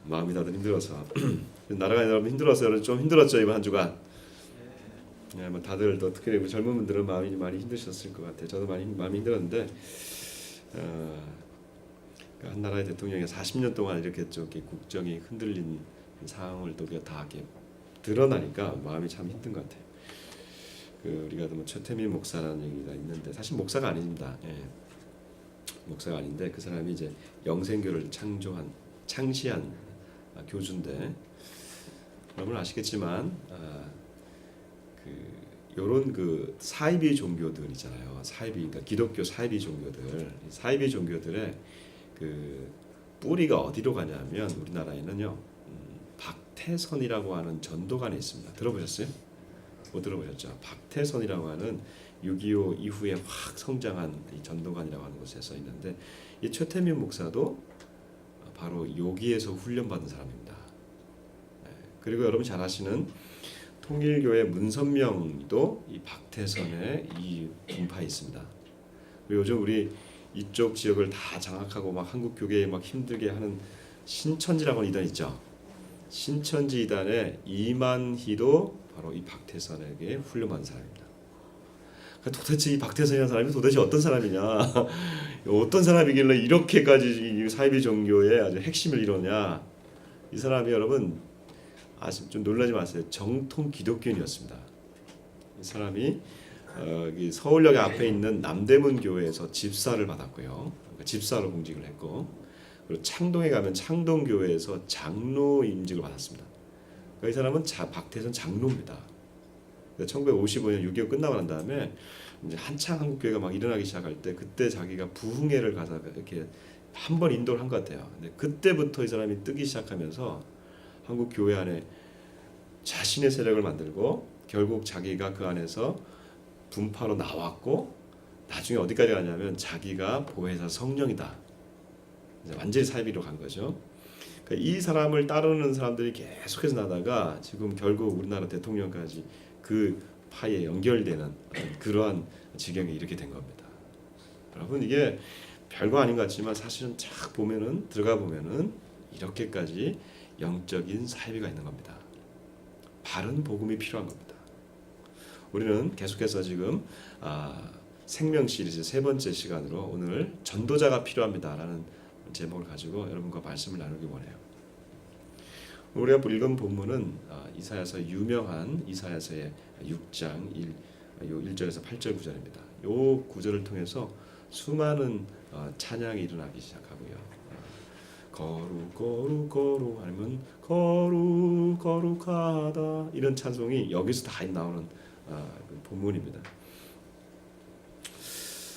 마음이 다들 힘들어서 나라가 여러분 힘들어서 여러분 좀 힘들었죠 이번 한 주간. 네, 뭐 다들 또 특히 우리 젊은 분들은 마음이 많이 힘드셨을 것 같아요. 저도 마음이 힘들었는데 한 나라의 대통령이 40년 동안 이렇게 좀 이렇게 국정이 흔들린 상황을 또 다 이렇게 드러나니까 마음이 참 힘든 것 같아요. 우리가 뭐 최태민 목사라는 얘기가 있는데 사실 목사가 아닙니다. 예. 목사가 아닌데 그 사람이 이제 영생교를 창시한 교주인데 여러분 아시겠지만 요런 사이비 종교들 있잖아요. 그러니까 기독교 사이비 종교들의 뿌리가 어디로 가냐면 우리나라에는요 박태선이라고 하는 전도관이 있습니다. 들어보셨어요? 못 들어보셨죠? 박태선이라고 하는 6.25 이후에 확 성장한 이 전도관이라고 하는 곳에서 있는데 이 최태민 목사도 바로 여기에서 훈련받은 사람입니다. 그리고 여러분 잘 아시는 통일교회 문선명도 이 박태선의 이 분파에 있습니다. 그리고 요즘 우리 이쪽 지역을 다 장악하고 막 한국 교계에 막 힘들게 하는 신천지라고 하는 이단 있죠. 신천지 이단의 이만희도 바로 이 박태선에게 훈련받은 사람입니다. 도대체 이 박태선이라는 사람이 도대체 어떤 사람이냐? 어떤 사람이길래 이렇게까지 이 사이비 종교의 아주 핵심을 이루냐? 이 사람이 여러분 좀 놀라지 마세요. 정통 기독교인이었습니다. 이 사람이 서울역 앞에 있는 남대문 교회에서 집사를 받았고요. 그러니까 집사로 공직을 했고, 그리고 창동에 가면 창동 교회에서 장로 임직을 받았습니다. 그러니까 이 사람은 박태선 장로입니다. 1955년 6.25 끝나고 난 다음에 이제 한창 한국 교회가 막 일어나기 시작할 때 그때 자기가 부흥회를 가서 이렇게 한 번 인도를 한 것 같아요. 근데 그때부터 이 사람이 뜨기 시작하면서 한국 교회 안에 자신의 세력을 만들고 결국 자기가 그 안에서 분파로 나왔고 나중에 어디까지 가냐면 자기가 보혜사 성령이다. 이제 완전히 사이비로 간 거죠. 그러니까 이 사람을 따르는 사람들이 계속해서 나다가 지금 결국 우리나라 대통령까지 그 파에 연결되는 그러한 지경에 이렇게 된 겁니다. 여러분 이게 별거 아닌 것 같지만 사실은 쫙 보면은 들어가 보면은 이렇게까지 영적인 사이비가 있는 겁니다. 바른 복음이 필요한 겁니다. 우리는 계속해서 지금 생명 시리즈 세 번째 시간으로 오늘 전도자가 필요합니다라는 제목을 가지고 여러분과 말씀을 나누기 원해요. 우리가 읽은 본문은 이사야서 유명한 이사야서의 6장 1절에서 8절 구절입니다. 이 구절을 통해서 수많은 찬양이 일어나기 시작하고요. 거룩 아니면 거룩하다 이런 찬송이 여기서 다 나오는 본문입니다.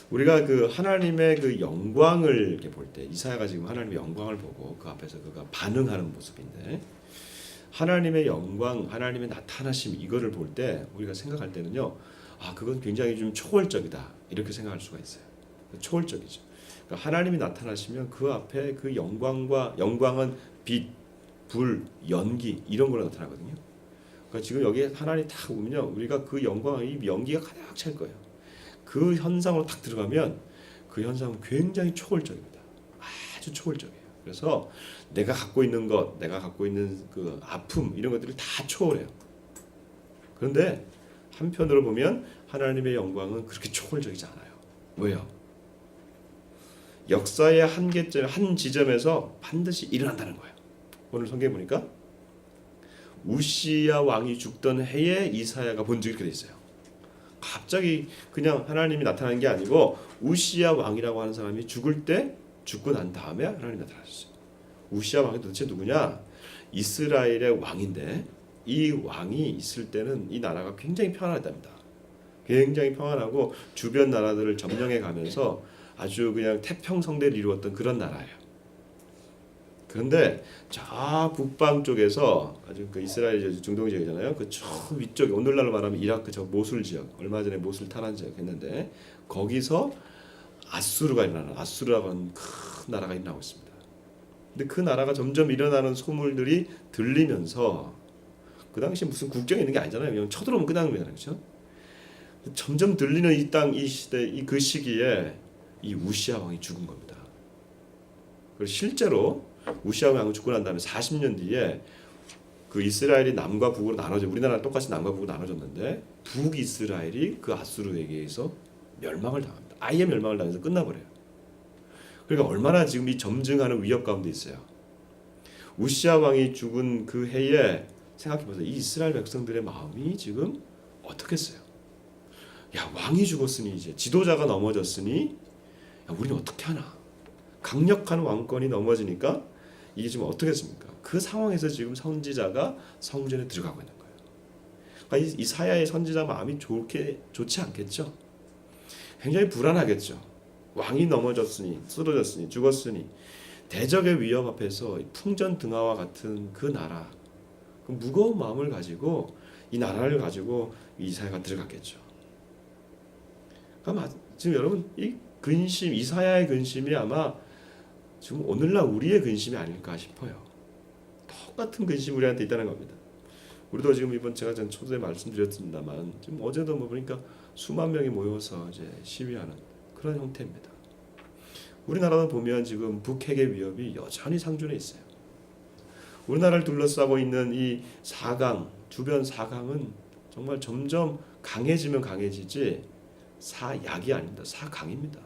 우리가 하나님의 영광을 이렇게 볼 때 이사야가 지금 하나님의 영광을 보고 그 앞에서 그가 반응하는 모습인데 하나님의 영광, 하나님의 나타나심 이거를 볼 때 우리가 생각할 때는요, 그건 굉장히 좀 초월적이다 이렇게 생각할 수가 있어요. 초월적이죠. 그러니까 하나님이 나타나시면 그 앞에 그 영광은 빛, 불, 연기 이런 걸로 나타나거든요. 그러니까 지금 여기에 하나님 딱 보면요, 우리가 그 영광의 연기가 가득 찰 거예요. 그 현상으로 딱 들어가면 그 현상은 굉장히 초월적입니다. 아주 초월적이에요. 그래서 내가 갖고 있는 것, 내가 갖고 있는 그 아픔 이런 것들이 다 초월해요. 그런데 한편으로 보면 하나님의 영광은 그렇게 초월적이지 않아요. 왜요? 역사의 한계점, 한 지점에서 반드시 일어난다는 거예요. 오늘 성경에 보니까 우시야 왕이 죽던 해에 이사야가 본 적이 이렇게 돼 있어요. 갑자기 그냥 하나님이 나타나는 게 아니고 우시야 왕이라고 하는 사람이 죽고 난 다음에 하나님이 나타나셨어요. 우시야 왕이 도대체 누구냐? 이스라엘의 왕인데 이 왕이 있을 때는 이 나라가 굉장히 평안했답니다. 굉장히 평안하고 주변 나라들을 점령해 가면서 아주 그냥 태평성대를 이루었던 그런 나라예요. 그런데 저 북방 쪽에서 아주 이스라엘 중동 지역이잖아요. 저 위쪽에 오늘날로 말하면 이라크 저 모술 지역, 얼마 전에 모술 탈환 지역 했는데 거기서 아수르라고 하는 큰 나라가 일어나고 있습니다. 근데 그 나라가 점점 일어나는 소물들이 들리면서 그 당시 무슨 국정이 있는 게 아니잖아요. 그냥 쳐들어오면 끝나는 거잖아요, 그렇죠? 점점 들리는 이 땅, 이 시대, 그 시기에 이 우시야 왕이 죽은 겁니다. 그리고 실제로 우시아 왕이 죽고 난 다음에 40년 뒤에 그 이스라엘이 남과 북으로 나눠져, 우리나라랑 똑같이 남과 북으로 나눠졌는데 북이스라엘이 그 아수르에게 의해서 멸망을 당합니다. 아예 멸망을 당해서 끝나버려요. 그러니까 얼마나 지금 이 점증하는 위협 가운데 있어요. 우시아 왕이 죽은 그 해에 생각해보세요. 이 이스라엘 백성들의 마음이 지금 어떻겠어요? 야, 왕이 죽었으니 이제 지도자가 넘어졌으니 야, 우리는 어떻게 하나? 강력한 왕권이 넘어지니까 이게 지금 어떻겠습니까? 그 상황에서 지금 선지자가 성전에 들어가고 있는 거예요. 그러니까 이 사야의 선지자 마음이 좋지 않겠죠? 굉장히 불안하겠죠. 왕이 넘어졌으니, 쓰러졌으니, 죽었으니 대적의 위협 앞에서 풍전등화와 같은 그 나라, 그 무거운 마음을 가지고 이 나라를 가지고 이사야가 들어갔겠죠. 그러니까 지금 여러분 이 근심, 이사야의 근심이 아마 지금 오늘날 우리의 근심이 아닐까 싶어요. 똑같은 근심이 우리한테 있다는 겁니다. 우리도 지금 이번 제가 전 초대에 말씀드렸습니다만 지금 어제도 보니까 수만 명이 모여서 이제 시위하는 그런 형태입니다. 우리나라도 보면 지금 북핵의 위협이 여전히 상존해 있어요. 우리나라를 둘러싸고 있는 이 4강, 주변 4강은 정말 점점 강해지면 강해지지 사약이 아닙니다. 4강입니다.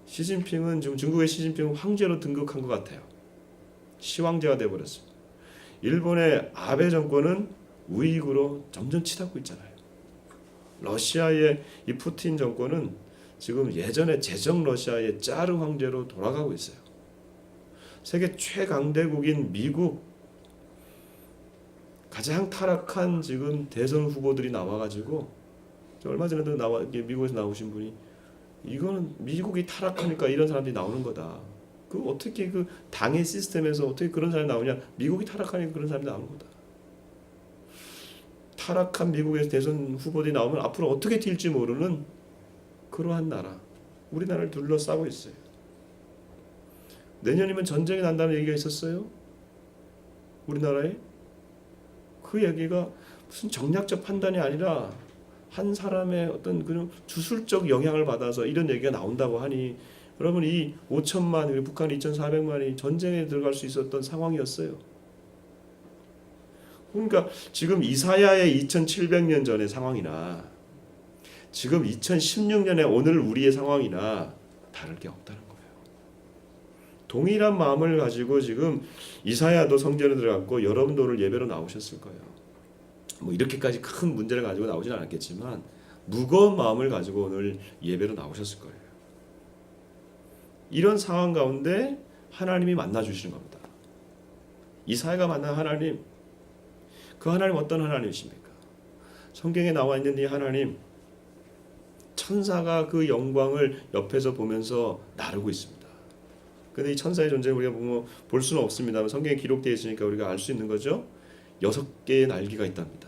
시진핑은 지금 중국의 시진핑은 황제로 등극한 것 같아요. 시황제가 되어버렸습니다. 일본의 아베 정권은 우익으로 점점 치닫고 있잖아요. 러시아의 이 푸틴 정권은 지금 예전에 제정 러시아의 짜르 황제로 돌아가고 있어요. 세계 최강대국인 미국 가장 타락한 지금 대선 후보들이 나와가지고 얼마 전에도 미국에서 나오신 분이 이거는 미국이 타락하니까 이런 사람들이 나오는 거다. 그 어떻게 그 당의 시스템에서 어떻게 그런 사람이 나오냐? 미국이 타락하니까 그런 사람이 나오는 거다. 타락한 미국에서 대선 후보들이 나오면 앞으로 어떻게 튈지 모르는 그러한 나라, 우리나라를 둘러싸고 있어요. 내년이면 전쟁이 난다는 얘기가 있었어요. 우리나라에 그 얘기가 무슨 정략적 판단이 아니라 한 사람의 어떤 그런 주술적 영향을 받아서 이런 얘기가 나온다고 하니 여러분 이 5천만 그리고 북한 2,400만이 전쟁에 들어갈 수 있었던 상황이었어요. 그러니까 지금 이사야의 2,700년 전의 상황이나 지금 2016년에 오늘 우리의 상황이나 다를 게 없다는 거예요. 동일한 마음을 가지고 지금 이사야도 성전에 들어갔고 여러분도 오늘 예배로 나오셨을 거예요. 뭐 이렇게까지 큰 문제를 가지고 나오지는 않았겠지만 무거운 마음을 가지고 오늘 예배로 나오셨을 거예요. 이런 상황 가운데 하나님이 만나 주시는 겁니다. 이사야가 만난 하나님, 그 하나님 어떤 하나님이십니까? 성경에 나와 있는 이 하나님, 천사가 그 영광을 옆에서 보면서 나르고 있습니다. 근데 이 천사의 존재를 우리가 볼 수는 없습니다만 성경에 기록되어 있으니까 우리가 알 수 있는 거죠. 6개의 날개가 있답니다.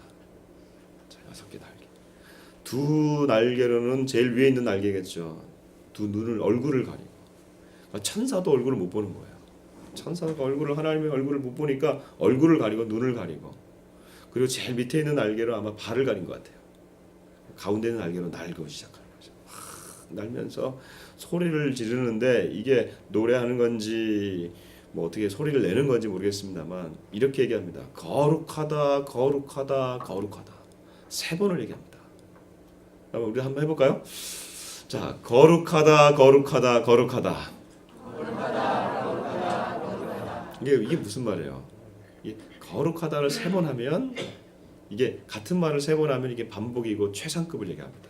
자, 6개 날개. 두 날개로는 제일 위에 있는 날개겠죠. 두 눈을, 얼굴을 가리고. 천사도 얼굴을 못 보는 거예요. 천사가 하나님의 얼굴을 못 보니까 얼굴을 가리고 눈을 가리고, 그리고 제일 밑에 있는 날개로 아마 발을 가린 것 같아요. 가운데 있는 날개로 날고 시작하는 거죠. 날면서 소리를 지르는데 이게 노래하는 건지 뭐 어떻게 소리를 내는 건지 모르겠습니다만 이렇게 얘기합니다. 거룩하다, 거룩하다, 거룩하다. 3번을 얘기합니다. 그럼 우리 한번 해볼까요? 자, 거룩하다, 거룩하다, 거룩하다. 이게 무슨 말이에요? 이게 거룩하다를 3번 하면 이게 같은 말을 3번 하면 이게 반복이고 최상급을 얘기합니다.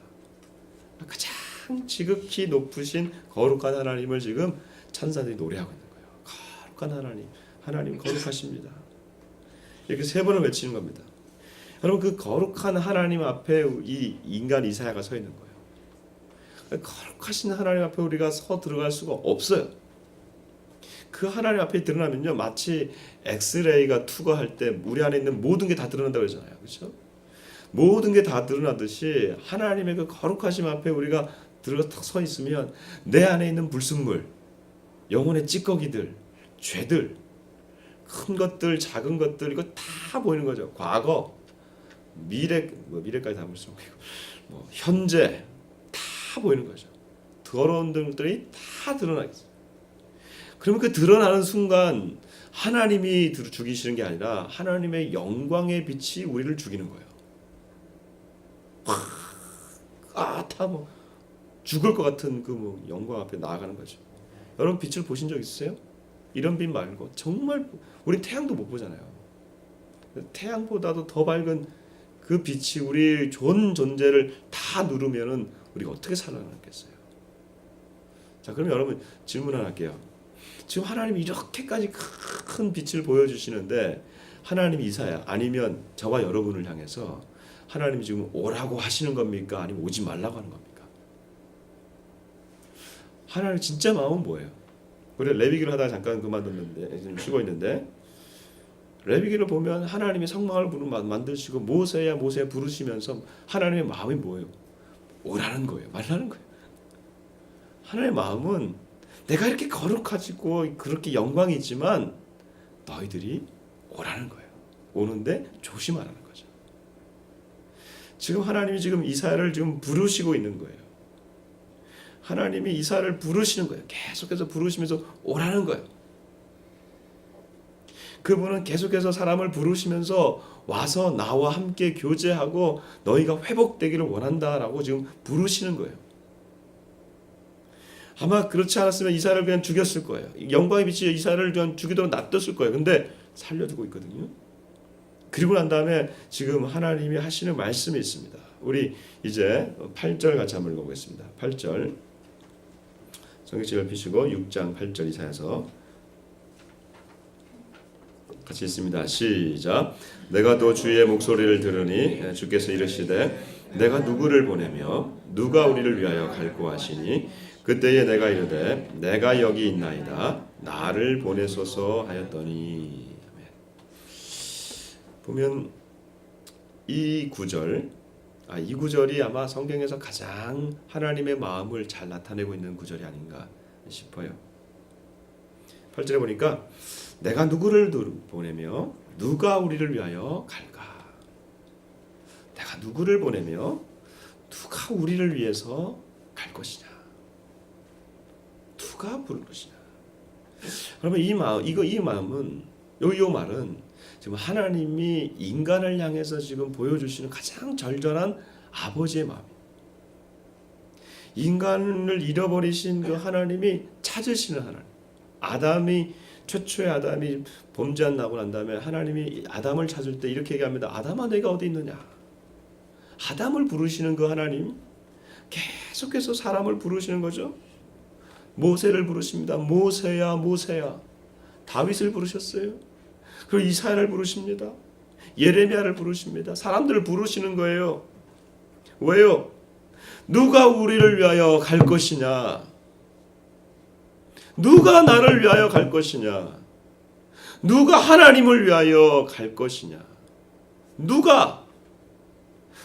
가장 지극히 높으신 거룩한 하나님을 지금 천사들이 노래하고 있는 거예요. 거룩한 하나님, 하나님 거룩하십니다. 이렇게 3번을 외치는 겁니다. 여러분 그 거룩한 하나님 앞에 이 인간 이사야가 서 있는 거예요. 거룩하신 하나님 앞에 우리가 서 들어갈 수가 없어요. 그 하나님 앞에 드러나면요 마치 엑스레이가 투과할 때 우리 안에 있는 모든 게 다 드러난다고 그러잖아요. 그렇죠? 모든 게 다 드러나듯이 하나님의 그 거룩하심 앞에 우리가 들어가 서 있으면 내 안에 있는 불순물, 영혼의 찌꺼기들, 죄들, 큰 것들, 작은 것들 이거 다 보이는 거죠. 과거, 미래, 미래까지 다 볼 수 없고 현재 다 보이는 거죠. 더러운 것들이 다 드러나 있어요. 그러면 그 드러나는 순간 하나님이 죽이시는 게 아니라 하나님의 영광의 빛이 우리를 죽이는 거예요. 다 뭐 죽을 것 같은 그 뭐 영광 앞에 나아가는 거죠. 여러분 빛을 보신 적 있으세요? 이런 빛 말고 정말 우리 태양도 못 보잖아요. 태양보다도 더 밝은 그 빛이 우리 전 존재를 다 누르면은 우리가 어떻게 살아남겠어요? 자, 그럼 여러분 질문 하나 할게요. 지금 하나님이 이렇게까지 큰 빛을 보여주시는데 하나님이 이사야 아니면 저와 여러분을 향해서 하나님이 지금 오라고 하시는 겁니까? 아니면 오지 말라고 하는 겁니까? 하나님 진짜 마음은 뭐예요? 우리 레위기를 하다가 잠깐 그만뒀는데 지금 쉬고 있는데 레위기를 보면 하나님이 성막을 만드시고 모세야 부르시면서 하나님의 마음이 뭐예요? 오라는 거예요? 말라는 거예요? 하나님의 마음은 내가 이렇게 거룩하지고 그렇게 영광이 있지만 너희들이 오라는 거예요. 오는데 조심하라는 거죠. 지금 하나님이 지금 이사야를 지금 부르시고 있는 거예요. 하나님이 이사야를 부르시는 거예요. 계속해서 부르시면서 오라는 거예요. 그분은 계속해서 사람을 부르시면서 와서 나와 함께 교제하고 너희가 회복되기를 원한다라고 지금 부르시는 거예요. 아마 그렇지 않았으면 이사야를 그냥 죽였을 거예요. 영광의 빛이 이사야를 그냥 죽이도록 놔뒀을 거예요. 근데 살려주고 있거든요. 그리고 난 다음에 지금 하나님이 하시는 말씀이 있습니다. 우리 이제 8절 같이 한번 읽어보겠습니다. 8절 성경책을 펴시고 6장 8절 이사야서 같이 읽습니다. 시작. 내가 또 주의 목소리를 들으니 주께서 이르시되 내가 누구를 보내며 누가 우리를 위하여 갈고 하시니 그때에 내가 이르되 내가 여기 있나이다 나를 보내소서 하였더니. 보면 이 구절이 아마 성경에서 가장 하나님의 마음을 잘 나타내고 있는 구절이 아닌가 싶어요. 8절에 보니까 내가 누구를 보내며 누가 우리를 위하여 갈까? 내가 누구를 보내며 누가 우리를 위해서 갈 것이냐? 누가 부를 것이냐? 그러면 이 마음은 이 말은 지금 하나님이 인간을 향해서 지금 보여주시는 가장 절절한 아버지의 마음. 인간을 잃어버리신 그 하나님이 찾으시는 하나님. 최초의 아담이 범죄한 나고 난 다음에 하나님이 아담을 찾을 때 이렇게 얘기합니다. 아담아 내가 어디 있느냐? 아담을 부르시는 그 하나님 계속해서 사람을 부르시는 거죠. 모세를 부르십니다. 모세야 모세야. 다윗을 부르셨어요. 그리고 이사야를 부르십니다. 예레미야를 부르십니다. 사람들을 부르시는 거예요. 왜요? 누가 우리를 위하여 갈 것이냐? 누가 나를 위하여 갈 것이냐? 누가 하나님을 위하여 갈 것이냐? 누가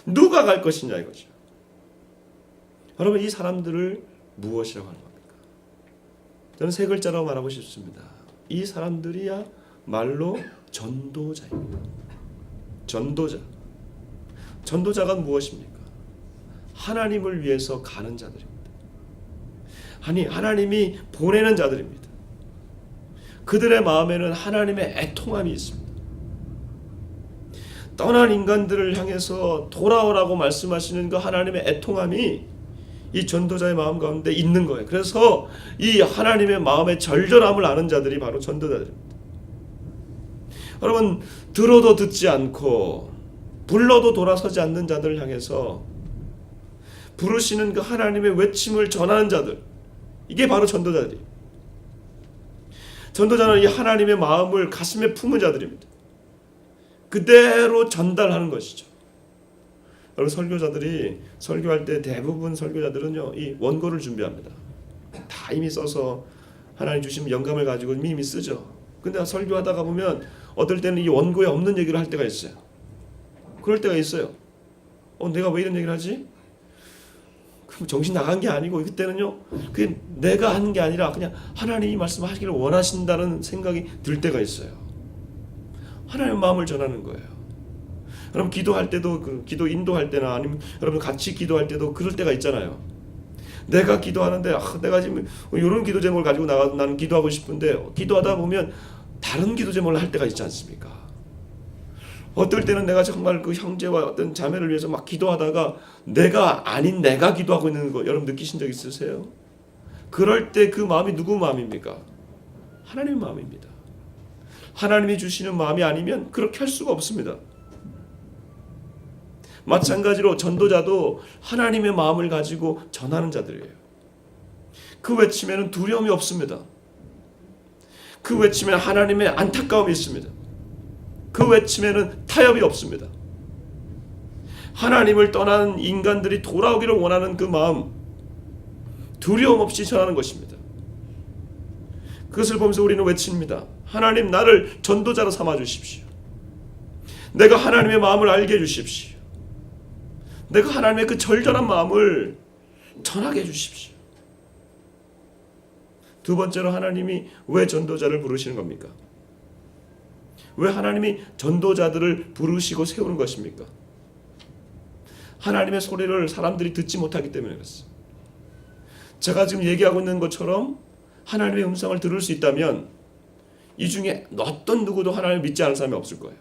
갈 것이냐 이거죠. 여러분 이 사람들을 무엇이라고 하는 겁니까? 저는 세 글자로 말하고 싶습니다. 이 사람들이야 말로 전도자입니다. 전도자가 무엇입니까? 하나님을 위해서 가는 자들입니다. 하나님이 보내는 자들입니다. 그들의 마음에는 하나님의 애통함이 있습니다. 떠난 인간들을 향해서 돌아오라고 말씀하시는 그 하나님의 애통함이 이 전도자의 마음 가운데 있는 거예요. 그래서 이 하나님의 마음의 절절함을 아는 자들이 바로 전도자들입니다. 여러분 들어도 듣지 않고 불러도 돌아서지 않는 자들을 향해서 부르시는 그 하나님의 외침을 전하는 자들, 이게 바로 전도자들이에요. 전도자는 이 하나님의 마음을 가슴에 품은 자들입니다. 그대로 전달하는 것이죠. 여러분 설교자들이 설교할 때 대부분 설교자들은요 이 원고를 준비합니다. 다 이미 써서 하나님 주신 영감을 가지고 이미 쓰죠. 근데 설교하다가 보면 어떨 때는 이 원고에 없는 얘기를 할 때가 있어요. 그럴 때가 있어요. 내가 왜 이런 얘기를 하지? 그럼 정신 나간 게 아니고 그때는요 그게 내가 하는 게 아니라 그냥 하나님이 말씀하시기를 원하신다는 생각이 들 때가 있어요. 하나님의 마음을 전하는 거예요. 여러분 기도할 때도 기도 인도할 때나 아니면 여러분 같이 기도할 때도 그럴 때가 있잖아요. 내가 기도하는데 내가 지금 이런 기도 제목을 가지고 나는 기도하고 싶은데 기도하다 보면 다른 기도 제목을 할 때가 있지 않습니까? 어떨 때는 내가 정말 그 형제와 어떤 자매를 위해서 막 기도하다가 내가 아닌 내가 기도하고 있는 거 여러분 느끼신 적 있으세요? 그럴 때 그 마음이 누구 마음입니까? 하나님의 마음입니다. 하나님이 주시는 마음이 아니면 그렇게 할 수가 없습니다. 마찬가지로 전도자도 하나님의 마음을 가지고 전하는 자들이에요. 그 외침에는 두려움이 없습니다. 그 외침에는 하나님의 안타까움이 있습니다. 그 외침에는 타협이 없습니다. 하나님을 떠난 인간들이 돌아오기를 원하는 그 마음, 두려움 없이 전하는 것입니다. 그것을 보면서 우리는 외칩니다. 하나님, 나를 전도자로 삼아 주십시오. 내가 하나님의 마음을 알게 해주십시오. 내가 하나님의 그 절절한 마음을 전하게 해주십시오. 두 번째로 하나님이 왜 전도자를 부르시는 겁니까? 왜 하나님이 전도자들을 부르시고 세우는 것입니까? 하나님의 소리를 사람들이 듣지 못하기 때문에 그렇습니다. 제가 지금 얘기하고 있는 것처럼 하나님의 음성을 들을 수 있다면 이 중에 어떤 누구도 하나님을 믿지 않을 사람이 없을 거예요.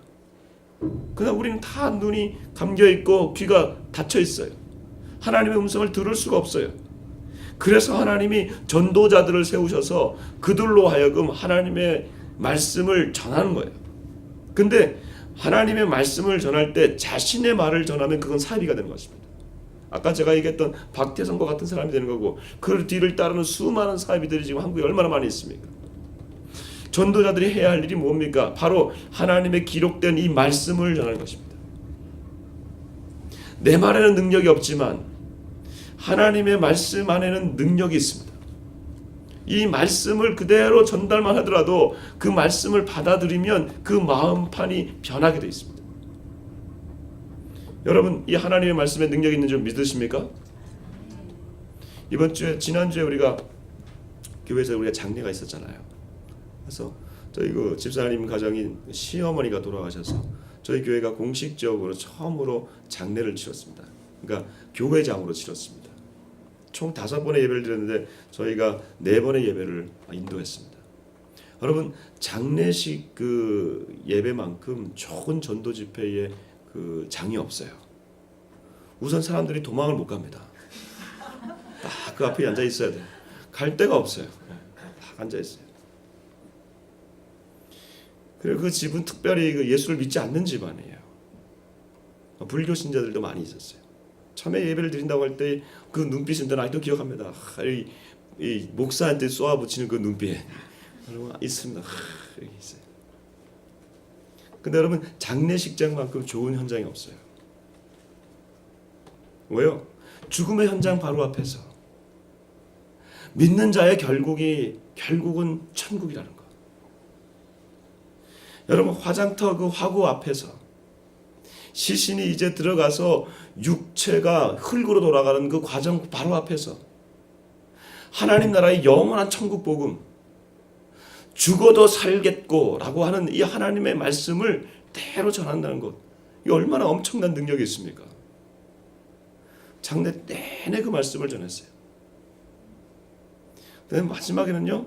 그러나 우리는 다 눈이 감겨있고 귀가 닫혀있어요. 하나님의 음성을 들을 수가 없어요. 그래서 하나님이 전도자들을 세우셔서 그들로 하여금 하나님의 말씀을 전하는 거예요. 근데 하나님의 말씀을 전할 때 자신의 말을 전하면 그건 사비가 되는 것입니다. 아까 제가 얘기했던 박태선과 같은 사람이 되는 거고 그 뒤를 따르는 수많은 사비들이 지금 한국에 얼마나 많이 있습니까? 전도자들이 해야 할 일이 뭡니까? 바로 하나님의 기록된 이 말씀을 전하는 것입니다. 내 말에는 능력이 없지만 하나님의 말씀 안에는 능력이 있습니다. 이 말씀을 그대로 전달만 하더라도 그 말씀을 받아들이면 그 마음판이 변하게 되어 있습니다. 여러분, 이 하나님의 말씀에 능력이 있는 줄 믿으십니까? 지난주에 우리가 교회에서 우리가 장례가 있었잖아요. 그래서 저희 그 집사님 가정인 시어머니가 돌아가셔서 저희 교회가 공식적으로 처음으로 장례를 치렀습니다. 그러니까 교회장으로 치렀습니다. 총 5번의 예배를 드렸는데 저희가 4번의 예배를 인도했습니다. 여러분, 장례식 그 예배만큼 좋은 전도 집회의 그 장이 없어요. 우선 사람들이 도망을 못 갑니다. 딱 그 앞에 앉아 있어야 돼요. 갈 데가 없어요. 딱 앉아 있어요. 그리고 그 집은 특별히 그 예수를 믿지 않는 집안이에요. 불교 신자들도 많이 있었어요. 처음에 예배를 드린다고 할 때 그 눈빛은 저는 아직도 기억합니다. 이 목사한테 쏘아 붙이는 그 눈빛 있습니다. 여기 있어요. 근데 여러분, 장례식장만큼 좋은 현장이 없어요. 왜요? 죽음의 현장 바로 앞에서 믿는 자의 결국은 천국이라는 거. 여러분, 화장터 그 화구 앞에서 시신이 이제 들어가서 육체가 흙으로 돌아가는 그 과정 바로 앞에서 하나님 나라의 영원한 천국 복음, 죽어도 살겠고 라고 하는 이 하나님의 말씀을 대로 전한다는 것, 이 얼마나 엄청난 능력이 있습니까? 장례 내내 그 말씀을 전했어요. 근데 마지막에는요,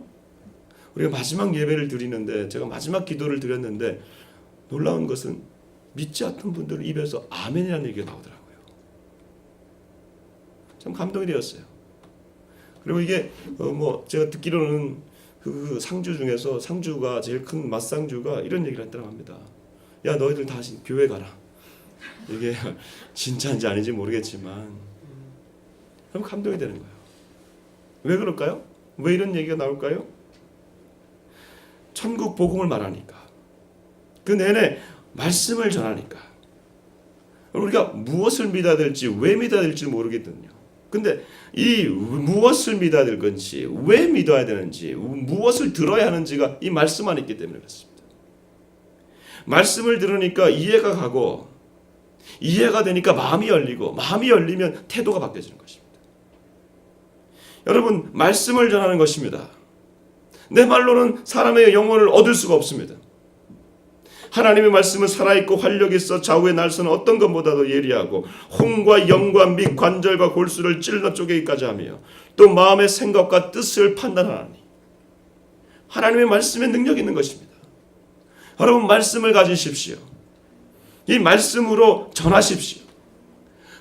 우리가 마지막 예배를 드리는데 제가 마지막 기도를 드렸는데 놀라운 것은 믿지 않던 분들 입에서 아멘이라는 얘기가 나오더라고요. 참 감동이 되었어요. 그리고 이게 제가 듣기로는 그 상주 중에서 상주가 제일 큰 맞상주가 이런 얘기를 했다고 합니다. 야, 너희들 다시 교회 가라. 이게 진짜인지 아닌지 모르겠지만 그럼 감동이 되는 거예요. 왜 그럴까요? 왜 이런 얘기가 나올까요? 천국 복음을 말하니까, 그 내내 말씀을 전하니까 우리가 무엇을 믿어야 될지 왜 믿어야 될지 모르겠거든요. 근데 이 무엇을 믿어야 될 건지, 왜 믿어야 되는지, 무엇을 들어야 하는지가 이 말씀 안에 있기 때문에 그렇습니다. 말씀을 들으니까 이해가 가고, 이해가 되니까 마음이 열리고, 마음이 열리면 태도가 바뀌어지는 것입니다. 여러분, 말씀을 전하는 것입니다. 내 말로는 사람의 영혼을 얻을 수가 없습니다. 하나님의 말씀은 살아있고 활력이 있어 좌우의 날선 어떤 것보다도 예리하고 홍과 영과 및 관절과 골수를 찔러 쪼개기까지 하며 또 마음의 생각과 뜻을 판단하나니. 하나님의 말씀에 능력이 있는 것입니다. 여러분, 말씀을 가지십시오. 이 말씀으로 전하십시오.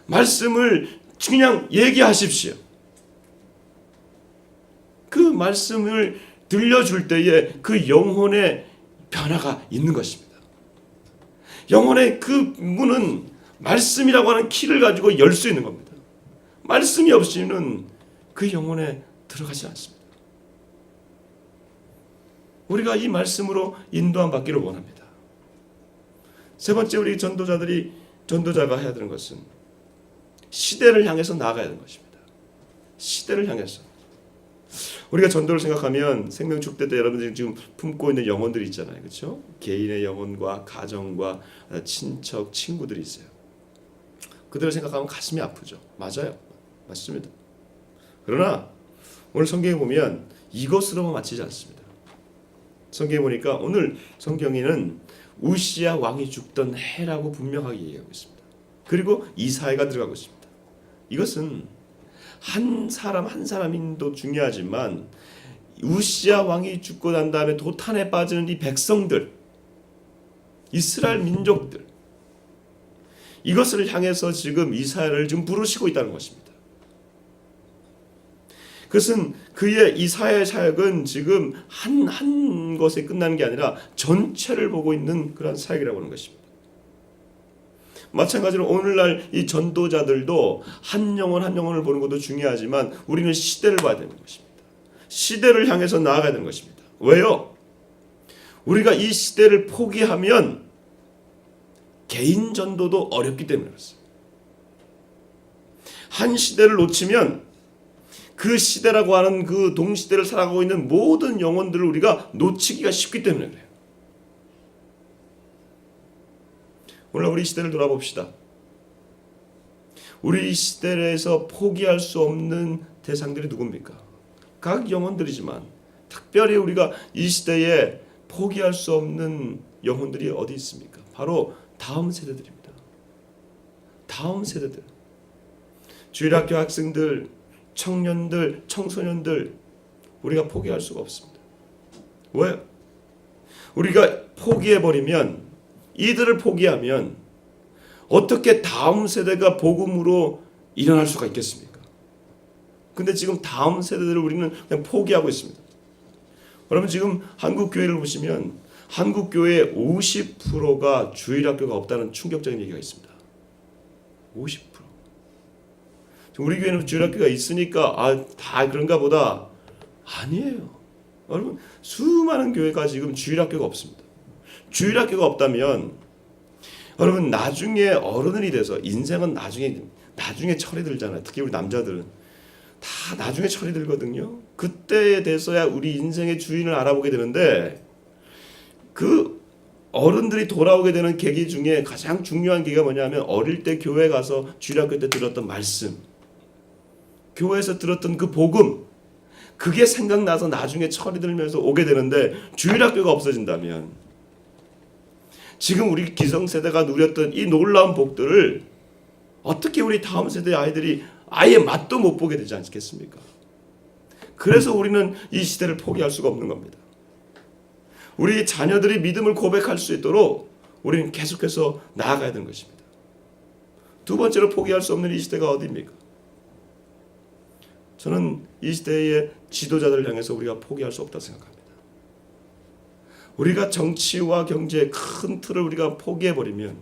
말씀을 그냥 얘기하십시오. 그 말씀을 들려줄 때에 그 영혼의 변화가 있는 것입니다. 영혼의 그 문은 말씀이라고 하는 키를 가지고 열 수 있는 겁니다. 말씀이 없이는 그 영혼에 들어가지 않습니다. 우리가 이 말씀으로 인도함 받기를 원합니다. 세 번째, 우리 전도자가 해야 되는 것은 시대를 향해서 나아가야 하는 것입니다. 시대를 향해서. 우리가 전도를 생각하면 생명축대 때 여러분들이 지금 품고 있는 영혼들이 있잖아요. 그렇죠? 개인의 영혼과 가정과 친척, 친구들이 있어요. 그들을 생각하면 가슴이 아프죠. 맞아요. 맞습니다. 그러나 오늘 성경에 보면 이것으로만 마치지 않습니다. 성경에 보니까 오늘 성경에는 우시야 왕이 죽던 해라고 분명하게 얘기하고 있습니다. 그리고 이사야가 들어가고 있습니다. 이것은 한 사람 한 사람도 중요하지만 우시야 왕이 죽고 난 다음에 도탄에 빠지는 이 백성들, 이스라엘 민족들, 이것을 향해서 지금 이사야를 지금 부르시고 있다는 것입니다. 그것은 그의 이사야의 사역은 지금 한 것에 끝나는 게 아니라 전체를 보고 있는 그런 사역이라고 하는 것입니다. 마찬가지로 오늘날 이 전도자들도 한 영혼 한 영혼을 보는 것도 중요하지만 우리는 시대를 봐야 되는 것입니다. 시대를 향해서 나아가야 되는 것입니다. 왜요? 우리가 이 시대를 포기하면 개인 전도도 어렵기 때문에 그렇습니다. 한 시대를 놓치면 그 시대라고 하는 그 동시대를 살아가고 있는 모든 영혼들을 우리가 놓치기가 쉽기 때문에 그래요. 오늘 우리 시대를 돌아봅시다. 우리 시대에서 포기할 수 없는 대상들이 누굽니까? 각 영혼들이지만 특별히 우리가 이 시대에 포기할 수 없는 영혼들이 어디 있습니까? 바로 다음 세대들입니다. 다음 세대들. 주일학교 학생들, 청년들, 청소년들, 우리가 포기할 수가 없습니다. 왜? 우리가 포기해버리면, 이들을 포기하면 어떻게 다음 세대가 복음으로 일어날 수가 있겠습니까? 근데 지금 다음 세대들을 우리는 그냥 포기하고 있습니다. 여러분, 지금 한국 교회를 보시면 한국 교회의 50%가 주일학교가 없다는 충격적인 얘기가 있습니다. 50%. 우리 교회는 주일학교가 있으니까 다 그런가 보다. 아니에요. 여러분, 수많은 교회가 지금 주일학교가 없습니다. 주일학교가 없다면 여러분, 나중에 어른이 돼서, 인생은 나중에 철이 들잖아요. 특히 우리 남자들은 다 나중에 철이 들거든요. 그때에 돼서야 우리 인생의 주인을 알아보게 되는데, 그 어른들이 돌아오게 되는 계기 중에 가장 중요한 계기가 뭐냐면 어릴 때 교회 가서 주일학교 때 들었던 말씀, 교회에서 들었던 그 복음, 그게 생각나서 나중에 철이 들면서 오게 되는데, 주일학교가 없어진다면 지금 우리 기성세대가 누렸던 이 놀라운 복들을 어떻게 우리 다음 세대 아이들이 아예 맛도 못 보게 되지 않겠습니까? 그래서 우리는 이 시대를 포기할 수가 없는 겁니다. 우리 자녀들이 믿음을 고백할 수 있도록 우리는 계속해서 나아가야 되는 것입니다. 두 번째로 포기할 수 없는 이 시대가 어디입니까? 저는 이 시대의 지도자들을 향해서 우리가 포기할 수 없다고 생각합니다. 우리가 정치와 경제의 큰 틀을 우리가 포기해버리면,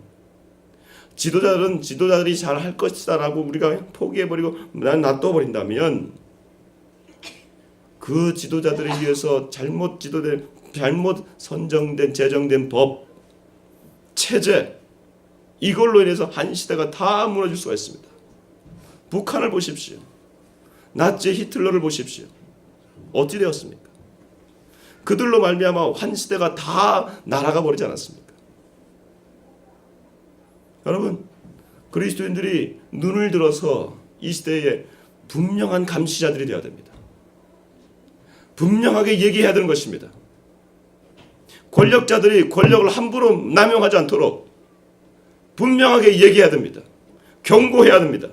지도자들이 잘 할 것이다 라고 우리가 포기해버리고 놔둬버린다면, 그 지도자들을 위해서 잘못 선정된, 제정된 법, 체제, 이걸로 인해서 한 시대가 다 무너질 수가 있습니다. 북한을 보십시오. 나치 히틀러를 보십시오. 어찌 되었습니까? 그들로 말미암아 한 시대가 다 날아가 버리지 않았습니까? 여러분, 그리스도인들이 눈을 들어서 이 시대에 분명한 감시자들이 되어야 됩니다. 분명하게 얘기해야 되는 것입니다. 권력자들이 권력을 함부로 남용하지 않도록 분명하게 얘기해야 됩니다. 경고해야 됩니다.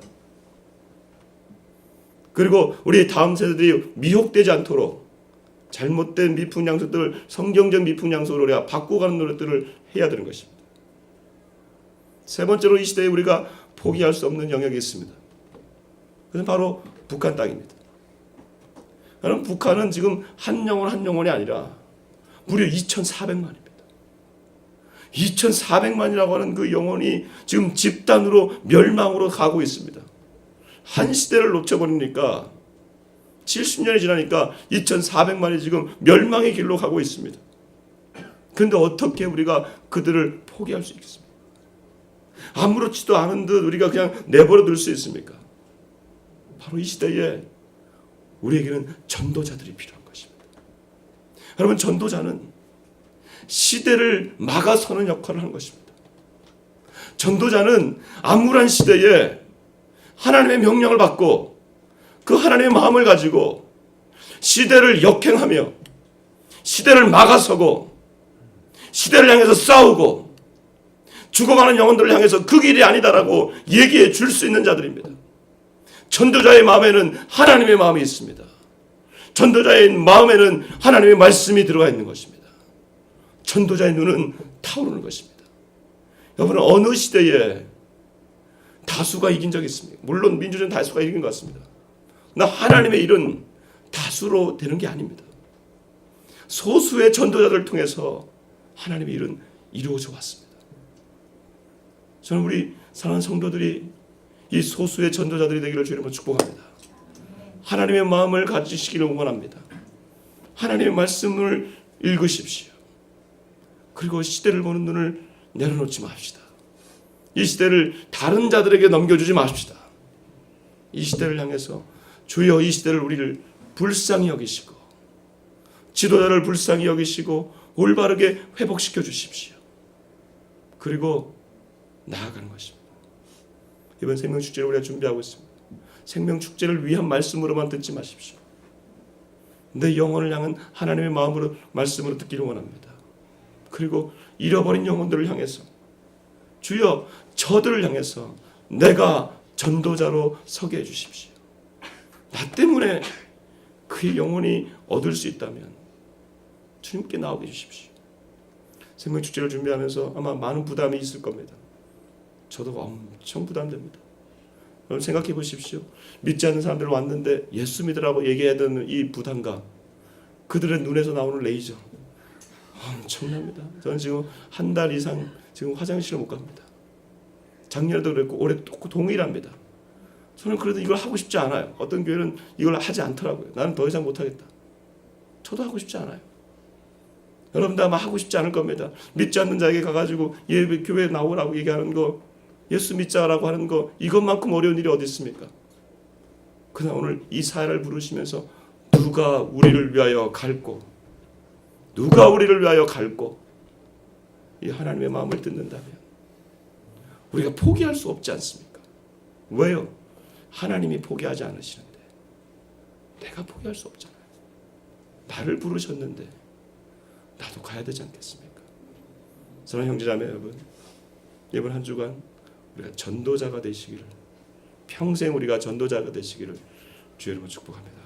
그리고 우리 다음 세대들이 미혹되지 않도록 잘못된 미풍양수들, 성경적 미풍양수로 우리가 바꾸가는 노력들을 해야 되는 것입니다. 세 번째로 이 시대에 우리가 포기할 수 없는 영역이 있습니다. 그것은 바로 북한 땅입니다. 여러분, 북한은 지금 한 영혼이 아니라 무려 2,400만입니다. 2,400만이라고 하는 그 영혼이 지금 집단으로 멸망으로 가고 있습니다. 한 시대를 놓쳐버리니까 70년이 지나니까 2,400만이 지금 멸망의 길로 가고 있습니다. 그런데 어떻게 우리가 그들을 포기할 수 있겠습니까? 아무렇지도 않은 듯 우리가 그냥 내버려 둘 수 있습니까? 바로 이 시대에 우리에게는 전도자들이 필요한 것입니다. 여러분, 전도자는 시대를 막아서는 역할을 하는 것입니다. 전도자는 암울한 시대에 하나님의 명령을 받고 그 하나님의 마음을 가지고 시대를 역행하며 시대를 막아서고 시대를 향해서 싸우고 죽어가는 영혼들을 향해서 그 길이 아니다라고 얘기해 줄 수 있는 자들입니다. 전도자의 마음에는 하나님의 마음이 있습니다. 전도자의 마음에는 하나님의 말씀이 들어가 있는 것입니다. 전도자의 눈은 타오르는 것입니다. 여러분은 어느 시대에 다수가 이긴 적이 있습니까? 물론 민주주의는 다수가 이긴 것 같습니다. 그러나 하나님의 일은 다수로 되는 게 아닙니다. 소수의 전도자들을 통해서 하나님의 일은 이루어져 왔습니다. 저는 우리 사랑하는 성도들이 이 소수의 전도자들이 되기를 주님으로 축복합니다. 하나님의 마음을 가지시기를 원합니다. 하나님의 말씀을 읽으십시오. 그리고 시대를 보는 눈을 내려놓지 맙시다. 이 시대를 다른 자들에게 넘겨주지 마십시다. 이 시대를 향해서 주여 이 시대를 우리를 불쌍히 여기시고 지도자를 불쌍히 여기시고 올바르게 회복시켜 주십시오. 그리고 나아가는 것입니다. 이번 생명축제를 우리가 준비하고 있습니다. 생명축제를 위한 말씀으로만 듣지 마십시오. 내 영혼을 향한 하나님의 마음으로 말씀으로 듣기를 원합니다. 그리고 잃어버린 영혼들을 향해서 주여 저들을 향해서 내가 전도자로 서게 해주십시오. 나 때문에 그의 영혼이 얻을 수 있다면 주님께 나오게 해주십시오. 생명축제를 준비하면서 아마 많은 부담이 있을 겁니다. 저도 엄청 부담됩니다. 여러분 생각해 보십시오. 믿지 않는 사람들 왔는데 예수 믿으라고 얘기해야 되는 이 부담감, 그들의 눈에서 나오는 레이저 엄청납니다. 저는 지금 한 달 이상 지금 화장실을 못 갑니다. 작년에도 그랬고 올해 동일합니다. 저는 그래도 이걸 하고 싶지 않아요. 어떤 교회는 이걸 하지 않더라고요. 나는 더 이상 못하겠다. 저도 하고 싶지 않아요. 여러분도 아마 하고 싶지 않을 겁니다. 믿지 않는 자에게 가가지고 예배 교회에 나오라고 얘기하는 거, 예수 믿자라고 하는 거, 이것만큼 어려운 일이 어디 있습니까? 그러나 오늘 이 사회를 부르시면서 누가 우리를 위하여 갈고, 누가 우리를 위하여 갈고, 이 하나님의 마음을 듣는다면 우리가 포기할 수 없지 않습니까? 왜요? 하나님이 포기하지 않으시는데 내가 포기할 수 없잖아요. 나를 부르셨는데 나도 가야 되지 않겠습니까? 사랑하는 형제자매 여러분, 이번 한 주간 우리가 전도자가 되시기를, 평생 우리가 전도자가 되시기를 주의 이름으로 축복합니다.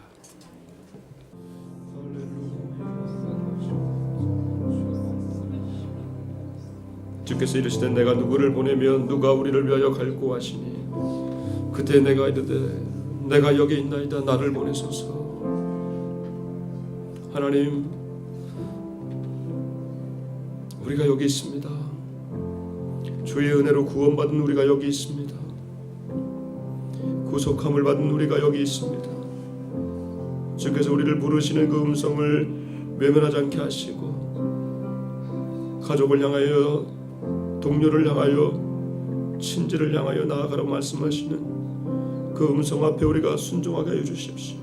주께서 이르시되 내가 누구를 보내면 누가 우리를 위하여 갈고 하시니 그때 내가 이르되 내가 여기 있나이다 나를 보내소서. 하나님, 우리가 여기 있습니다. 주의 은혜로 구원받은 우리가 여기 있습니다. 구속함을 받은 우리가 여기 있습니다. 주께서 우리를 부르시는 그 음성을 외면하지 않게 하시고 가족을 향하여, 동료를 향하여, 친지를 향하여 나아가라고 말씀하시는 그 음성 앞에 우리가 순종하게 해주십시오.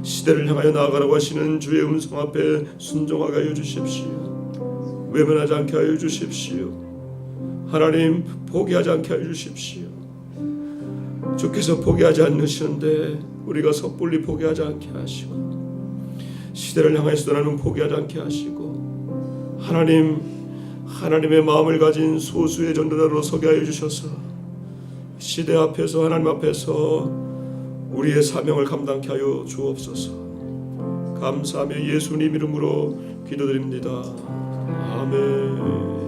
시대를 향하여 나아가라고 하시는 주의 음성 앞에 순종하게 해주십시오. 외면하지 않게 하여 주십시오. 하나님, 포기하지 않게 하여 주십시오. 주께서 포기하지 않으시는데 우리가 섣불리 포기하지 않게 하시고, 시대를 향하여 떠나는 포기하지 않게 하시고, 하나님의 마음을 가진 소수의 전도자로 서게 하여 주셔서 시대 앞에서 하나님 앞에서 우리의 사명을 감당케 하여 주옵소서. 감사하며 예수님 이름으로 기도드립니다. 아멘.